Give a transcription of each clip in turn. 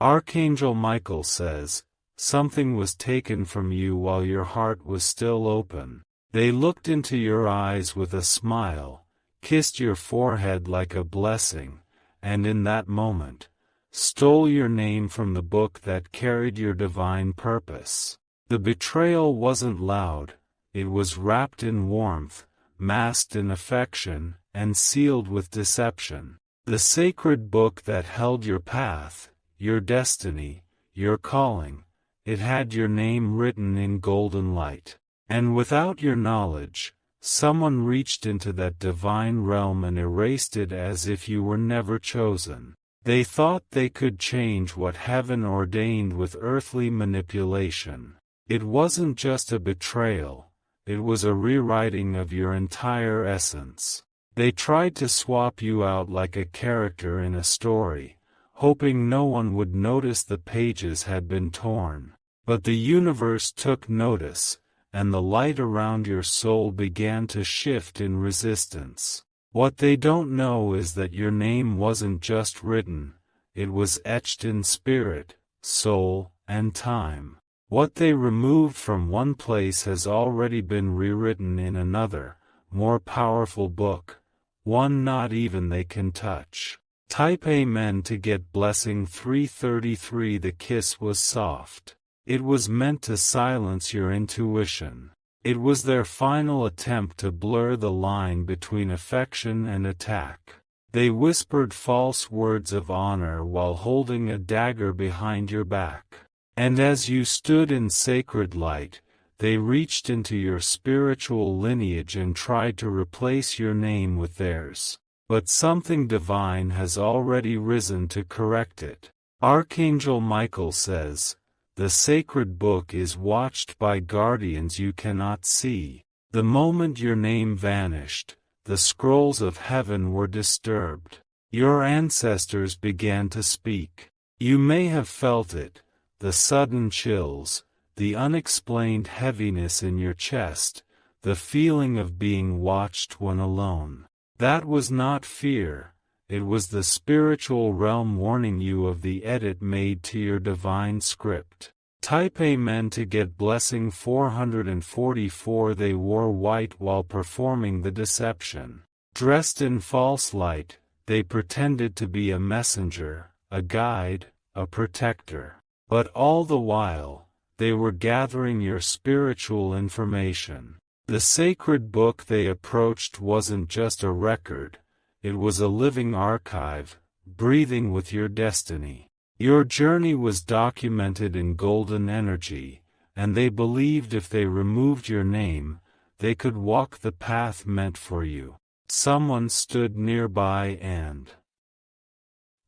Archangel Michael says, something was taken from you while your heart was still open. They looked into your eyes with a smile, kissed your forehead like a blessing, and in that moment, stole your name from the book that carried your divine purpose. The betrayal wasn't loud, it was wrapped in warmth, masked in affection, and sealed with deception. The sacred book that held your path, your destiny, your calling, it had your name written in golden light. And without your knowledge, someone reached into that divine realm and erased it as if you were never chosen. They thought they could change what heaven ordained with earthly manipulation. It wasn't just a betrayal, it was a rewriting of your entire essence. They tried to swap you out like a character in a story, hoping no one would notice the pages had been torn. But the universe took notice, and the light around your soul began to shift in resistance. What they don't know is that your name wasn't just written, it was etched in spirit, soul, and time. What they removed from one place has already been rewritten in another, more powerful book, one not even they can touch. Type Amen to get blessing 333. The kiss was soft. It was meant to silence your intuition. It was their final attempt to blur the line between affection and attack. They whispered false words of honor while holding a dagger behind your back. And as you stood in sacred light, they reached into your spiritual lineage and tried to replace your name with theirs. But something divine has already risen to correct it. Archangel Michael says, the sacred book is watched by guardians you cannot see. The moment your name vanished, the scrolls of heaven were disturbed. Your ancestors began to speak. You may have felt it, the sudden chills, the unexplained heaviness in your chest, the feeling of being watched when alone. That was not fear, it was the spiritual realm warning you of the edit made to your divine script. Type Amen to get blessing 444. They wore white while performing the deception. Dressed in false light, they pretended to be a messenger, a guide, a protector. But all the while, they were gathering your spiritual information. The sacred book they approached wasn't just a record, it was a living archive, breathing with your destiny. Your journey was documented in golden energy, and they believed if they removed your name, they could walk the path meant for you. Someone stood nearby and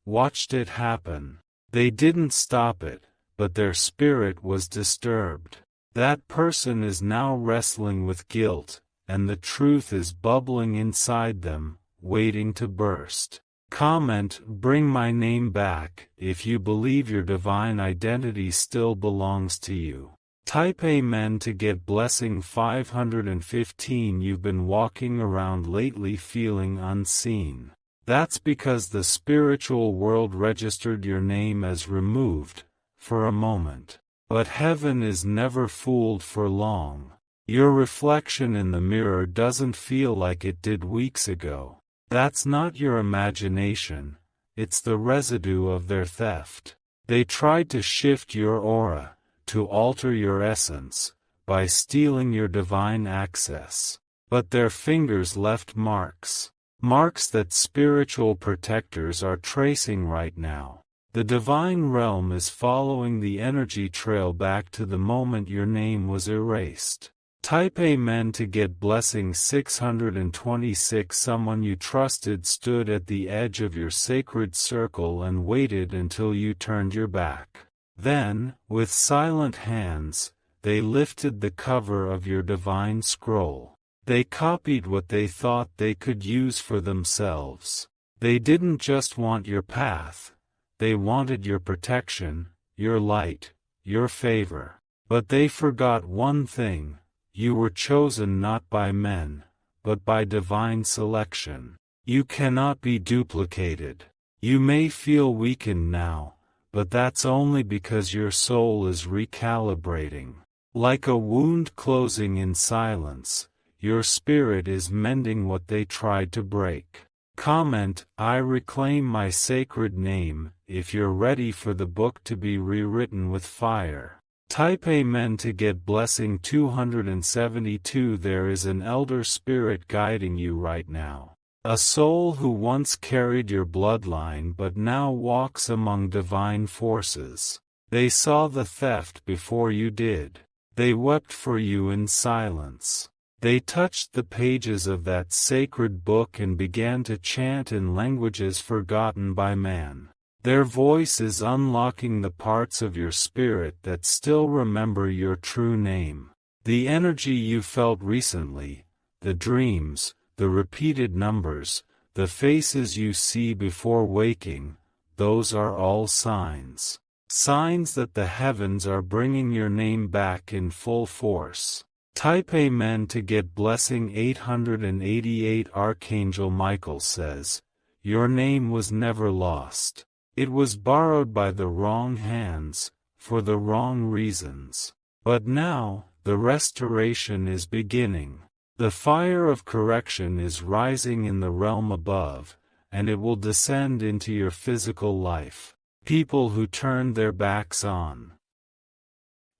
watched it happen. They didn't stop it, but their spirit was disturbed. That person is now wrestling with guilt, and the truth is bubbling inside them, waiting to burst. Comment, bring my name back, if you believe your divine identity still belongs to you. Type Amen to get blessing 515. You've been walking around lately feeling unseen. That's because the spiritual world registered your name as removed, for a moment. But heaven is never fooled for long. Your reflection in the mirror doesn't feel like it did weeks ago. That's not your imagination, it's the residue of their theft. They tried to shift your aura, to alter your essence, by stealing your divine access. But their fingers left marks. Marks that spiritual protectors are tracing right now. The divine realm is following the energy trail back to the moment your name was erased. Type Amen to get blessing 626. Someone you trusted stood at the edge of your sacred circle and waited until you turned your back. Then, with silent hands, they lifted the cover of your divine scroll. They copied what they thought they could use for themselves. They didn't just want your path. They wanted your protection, your light, your favor. But they forgot one thing. You were chosen not by men, but by divine selection. You cannot be duplicated. You may feel weakened now, but that's only because your soul is recalibrating. Like a wound closing in silence, your spirit is mending what they tried to break. Comment, I reclaim my sacred name, if you're ready for the book to be rewritten with fire. Type Amen to get blessing 272. There is an elder spirit guiding you right now. A soul who once carried your bloodline but now walks among divine forces. They saw the theft before you did. They wept for you in silence. They touched the pages of that sacred book and began to chant in languages forgotten by man. Their voice is unlocking the parts of your spirit that still remember your true name. The energy you felt recently, the dreams, the repeated numbers, the faces you see before waking, those are all signs. Signs that the heavens are bringing your name back in full force. Type Amen to get blessing 888. Archangel Michael says, your name was never lost. It was borrowed by the wrong hands, for the wrong reasons. But now, the restoration is beginning. The fire of correction is rising in the realm above, and it will descend into your physical life. People who turned their backs on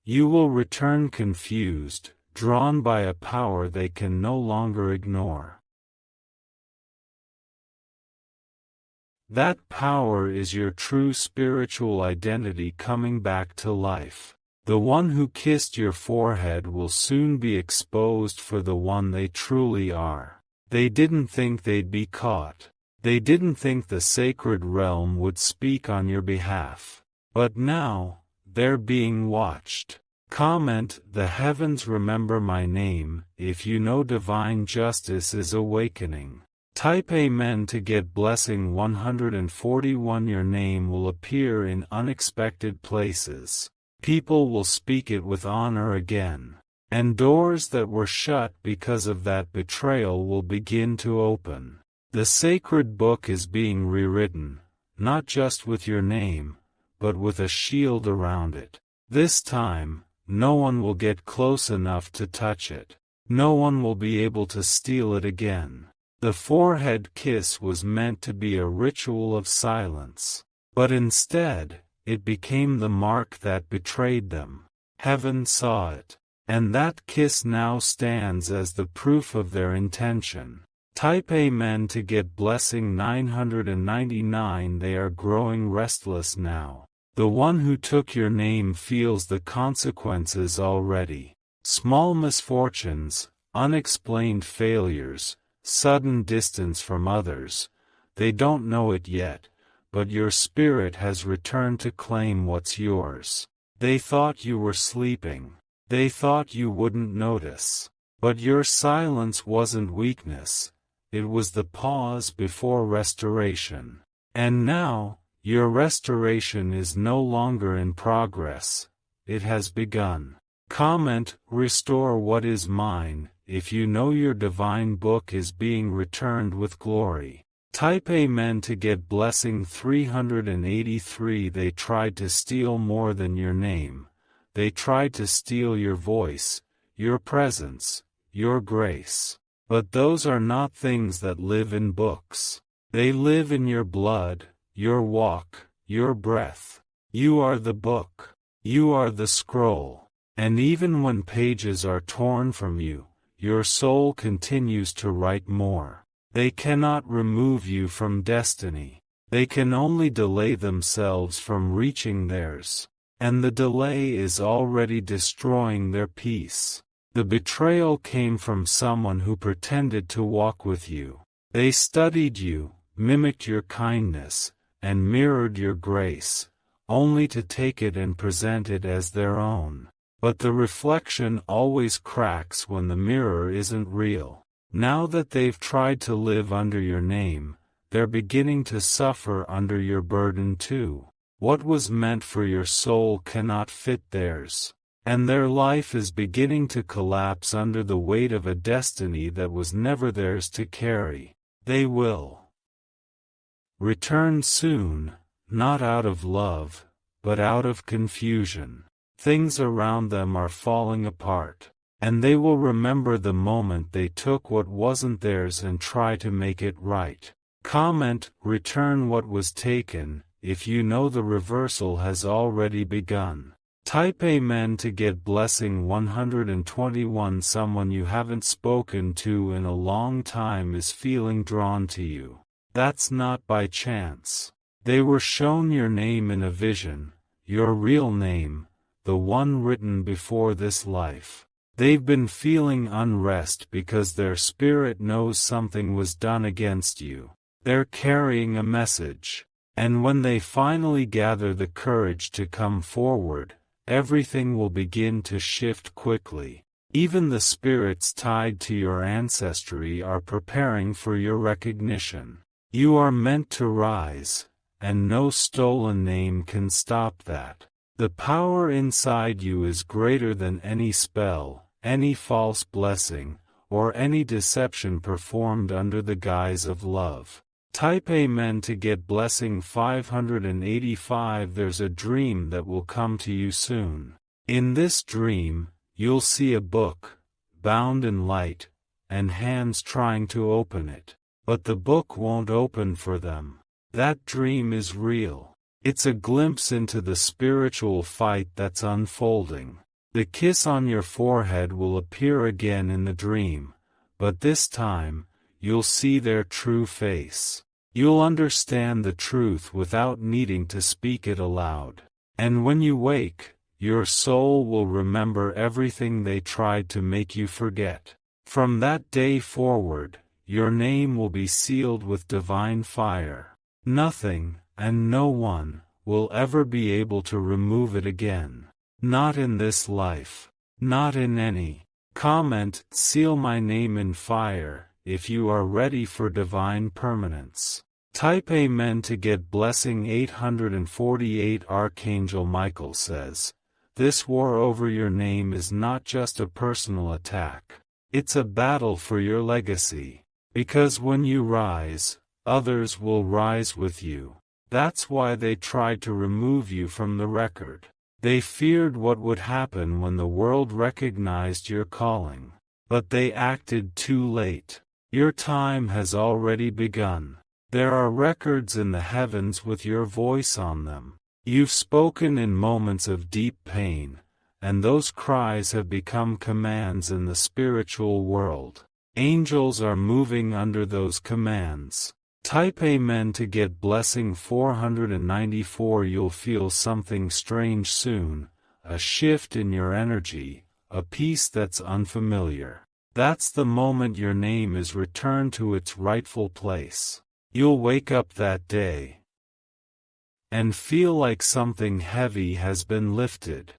you will return confused, drawn by a power they can no longer ignore. That power is your true spiritual identity coming back to life. The one who kissed your forehead will soon be exposed for the one they truly are. They didn't think they'd be caught. They didn't think the sacred realm would speak on your behalf. But now, they're being watched. Comment, the heavens remember my name, if you know divine justice is awakening. Type Amen to get blessing 141. Your name will appear in unexpected places. People will speak it with honor again. And doors that were shut because of that betrayal will begin to open. The sacred book is being rewritten, not just with your name, but with a shield around it. This time, no one will get close enough to touch it. No one will be able to steal it again. The forehead kiss was meant to be a ritual of silence. But instead, it became the mark that betrayed them. Heaven saw it. And that kiss now stands as the proof of their intention. Type Amen to get blessing 999. They are growing restless now. The one who took your name feels the consequences already. Small misfortunes, unexplained failures, sudden distance from others. They don't know it yet, but your spirit has returned to claim what's yours. They thought you were sleeping. They thought you wouldn't notice. But your silence wasn't weakness. It was the pause before restoration. And now, your restoration is no longer in progress. It has begun. Comment, restore what is mine, if you know your divine book is being returned with glory. Type Amen to get blessing 383. They tried to steal more than your name. They tried to steal your voice, your presence, your grace. But those are not things that live in books. They live in your blood, your walk, your breath. You are the book. You are the scroll. And even when pages are torn from you, your soul continues to write more. They cannot remove you from destiny. They can only delay themselves from reaching theirs. And the delay is already destroying their peace. The betrayal came from someone who pretended to walk with you. They studied you, mimicked your kindness, and mirrored your grace, only to take it and present it as their own. But the reflection always cracks when the mirror isn't real. Now that they've tried to live under your name, they're beginning to suffer under your burden too. What was meant for your soul cannot fit theirs. And their life is beginning to collapse under the weight of a destiny that was never theirs to carry. They will return soon, not out of love, but out of confusion. Things around them are falling apart, and they will remember the moment they took what wasn't theirs and try to make it right. Comment, return what was taken, if you know the reversal has already begun. Type Amen to get blessing 121. Someone you haven't spoken to in a long time is feeling drawn to you. That's not by chance. They were shown your name in a vision, your real name, the one written before this life. They've been feeling unrest because their spirit knows something was done against you. They're carrying a message. And when they finally gather the courage to come forward, everything will begin to shift quickly. Even the spirits tied to your ancestry are preparing for your recognition. You are meant to rise, and no stolen name can stop that. The power inside you is greater than any spell, any false blessing, or any deception performed under the guise of love. Type Amen to get blessing 585. There's a dream that will come to you soon. In this dream, you'll see a book, bound in light, and hands trying to open it. But the book won't open for them. That dream is real. It's a glimpse into the spiritual fight that's unfolding. The kiss on your forehead will appear again in the dream, but this time, you'll see their true face. You'll understand the truth without needing to speak it aloud. And when you wake, your soul will remember everything they tried to make you forget. From that day forward, your name will be sealed with divine fire. Nothing, and no one, will ever be able to remove it again. Not in this life. Not in any. Comment, seal my name in fire, if you are ready for divine permanence. Type Amen to get blessing 848. Archangel Michael says, this war over your name is not just a personal attack. It's a battle for your legacy. Because when you rise, others will rise with you. That's why they tried to remove you from the record. They feared what would happen when the world recognized your calling. But they acted too late. Your time has already begun. There are records in the heavens with your voice on them. You've spoken in moments of deep pain, and those cries have become commands in the spiritual world. Angels are moving under those commands. Type Amen to get blessing 494. You'll feel something strange soon, a shift in your energy, a peace that's unfamiliar. That's the moment your name is returned to its rightful place. You'll wake up that day and feel like something heavy has been lifted.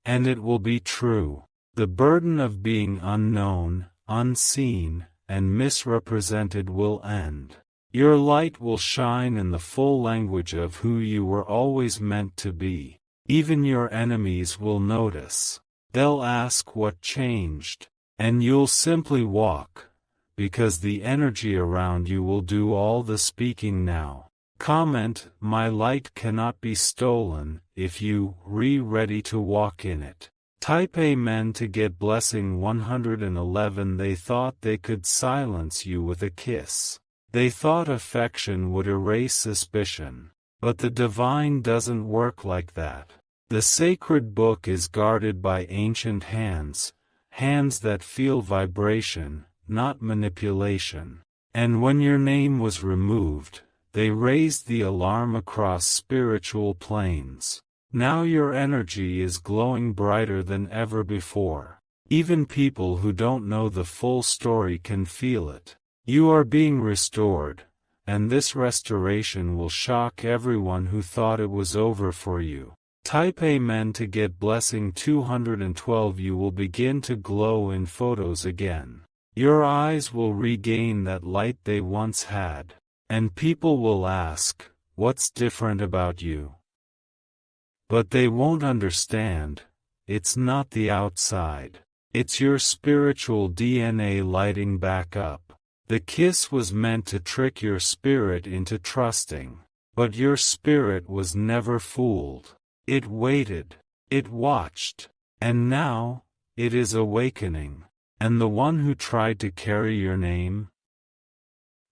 And it will be true. The burden of being unknown, unseen, and misrepresented will end. Your light will shine in the full language of who you were always meant to be. Even your enemies will notice. They'll ask what changed. And you'll simply walk, because the energy around you will do all the speaking now. Comment, my light cannot be stolen, if you ready to walk in it. Type Amen to get blessing 111. They thought they could silence you with a kiss. They thought affection would erase suspicion. But the divine doesn't work like that. The sacred book is guarded by ancient hands, hands that feel vibration, not manipulation. And when your name was removed, they raised the alarm across spiritual planes. Now your energy is glowing brighter than ever before. Even people who don't know the full story can feel it. You are being restored, and this restoration will shock everyone who thought it was over for you. Type Amen to get blessing 212. You will begin to glow in photos again. Your eyes will regain that light they once had. And people will ask, what's different about you? But they won't understand. It's not the outside. It's your spiritual DNA lighting back up. The kiss was meant to trick your spirit into trusting. But your spirit was never fooled. It waited. It watched. And now, it is awakening. And the one who tried to carry your name?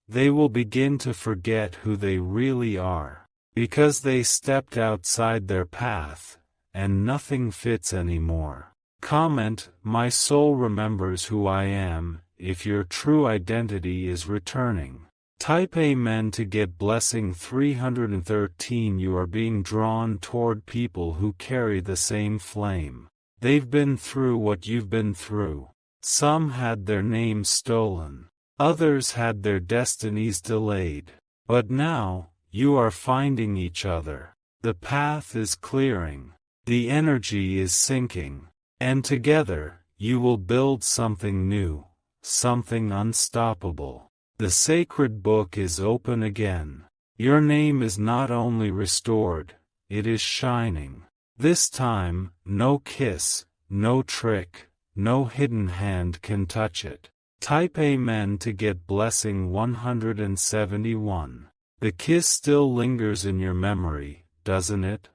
They will begin to forget who they really are. Because they stepped outside their path, and nothing fits anymore. Comment, my soul remembers who I am, if your true identity is returning. Type Amen to get blessing 313. You are being drawn toward people who carry the same flame. They've been through what you've been through. Some had their names stolen. Others had their destinies delayed. But now, you are finding each other. The path is clearing. The energy is sinking. And together, you will build something new, something unstoppable. The sacred book is open again. Your name is not only restored, it is shining. This time, no kiss, no trick, no hidden hand can touch it. Type Amen to get blessing 171. The kiss still lingers in your memory, doesn't it?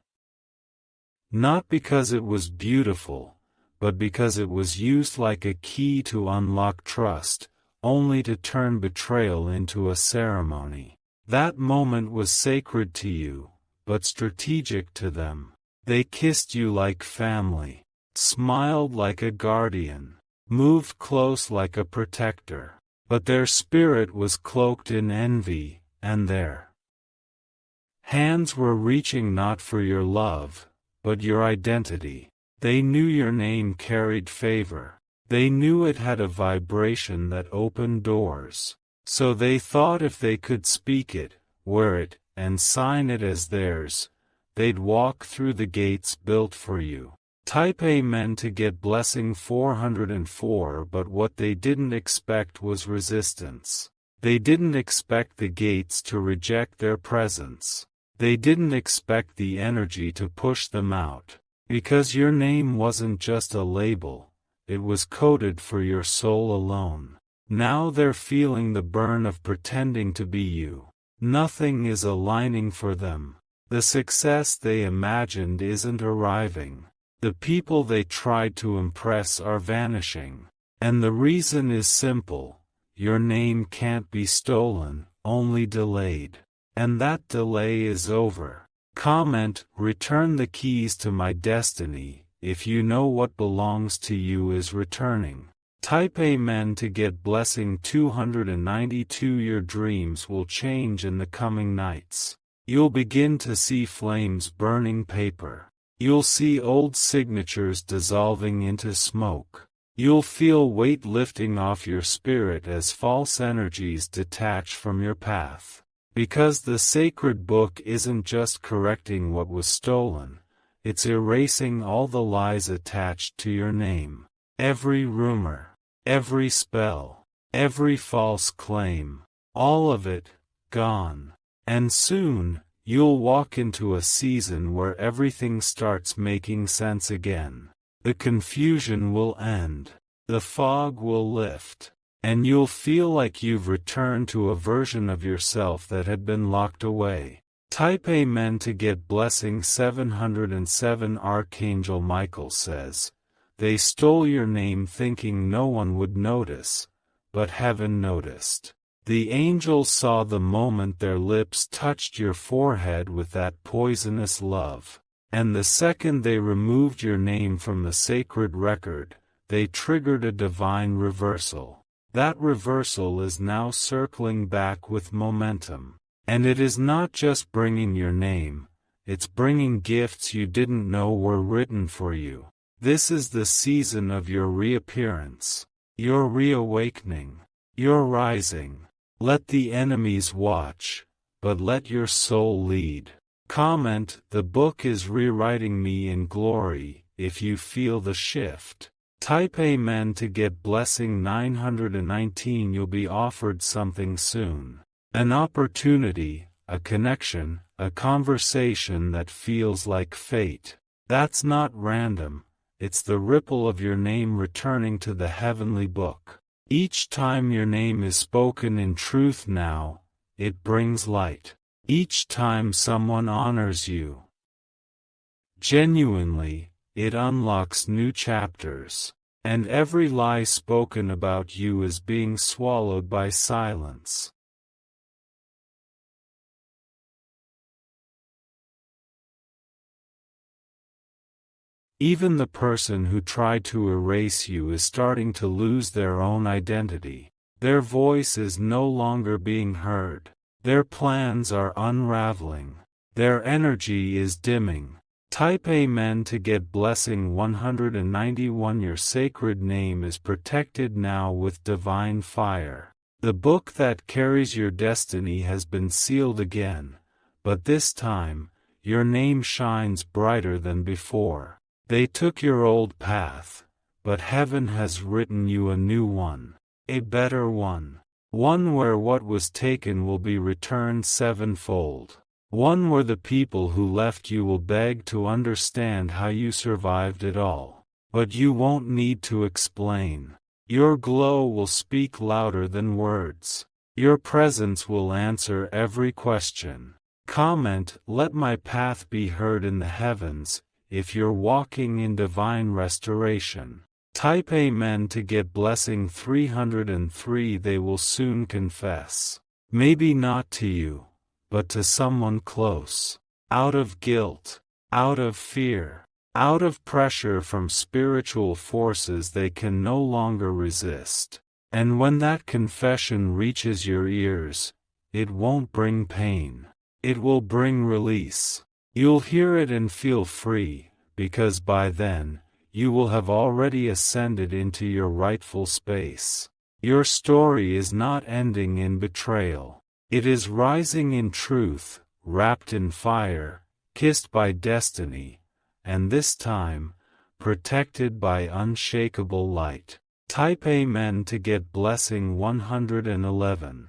Not because it was beautiful, but because it was used like a key to unlock trust, only to turn betrayal into a ceremony. That moment was sacred to you, but strategic to them. They kissed you like family, smiled like a guardian, moved close like a protector, but their spirit was cloaked in envy, and their hands were reaching not for your love, but your identity. They knew your name carried favor. They knew it had a vibration that opened doors. So they thought if they could speak it, wear it, and sign it as theirs, they'd walk through the gates built for you. Type Amen to get blessing 404. But what they didn't expect was resistance. They didn't expect the gates to reject their presence. They didn't expect the energy to push them out. Because your name wasn't just a label, it was coded for your soul alone. Now they're feeling the burn of pretending to be you. Nothing is aligning for them. The success they imagined isn't arriving. The people they tried to impress are vanishing. And the reason is simple. Your name can't be stolen, only delayed. And that delay is over. Comment, return the keys to my destiny, if you know what belongs to you is returning. Type Amen to get blessing 292. Your dreams will change in the coming nights. You'll begin to see flames burning paper. You'll see old signatures dissolving into smoke. You'll feel weight lifting off your spirit as false energies detach from your path. Because the sacred book isn't just correcting what was stolen, it's erasing all the lies attached to your name. Every rumor, every spell, every false claim, all of it, gone. And soon, you'll walk into a season where everything starts making sense again. The confusion will end. The fog will lift. And you'll feel like you've returned to a version of yourself that had been locked away. Type Amen to get blessing 707. Archangel Michael says, they stole your name thinking no one would notice, but heaven noticed. The angels saw the moment their lips touched your forehead with that poisonous love. And the second they removed your name from the sacred record, they triggered a divine reversal. That reversal is now circling back with momentum. And it is not just bringing your name, it's bringing gifts you didn't know were written for you. This is the season of your reappearance, your reawakening, your rising. Let the enemies watch, but let your soul lead. Comment, the book is rewriting me in glory, if you feel the shift. Type Amen to get blessing 919. You'll be offered something soon. An opportunity, a connection, a conversation that feels like fate. That's not random, it's the ripple of your name returning to the heavenly book. Each time your name is spoken in truth now, it brings light. Each time someone honors you genuinely, it unlocks new chapters. And every lie spoken about you is being swallowed by silence. Even the person who tried to erase you is starting to lose their own identity. Their voice is no longer being heard. Their plans are unraveling. Their energy is dimming. Type Amen to get blessing 191. Your sacred name is protected now with divine fire. The book that carries your destiny has been sealed again, but this time, your name shines brighter than before. They took your old path, but heaven has written you a new one, a better one. One where what was taken will be returned sevenfold. One where the people who left you will beg to understand how you survived it all. But you won't need to explain. Your glow will speak louder than words. Your presence will answer every question. Comment, "Let my path be heard in the heavens," if you're walking in divine restoration. Type Amen to get blessing 303. They will soon confess. Maybe not to you, but to someone close. Out of guilt, out of fear, out of pressure from spiritual forces they can no longer resist. And when that confession reaches your ears, it won't bring pain. It will bring release. You'll hear it and feel free, because by then, you will have already ascended into your rightful space. Your story is not ending in betrayal. It is rising in truth, wrapped in fire, kissed by destiny, and this time, protected by unshakable light. Type Amen to get blessing 111.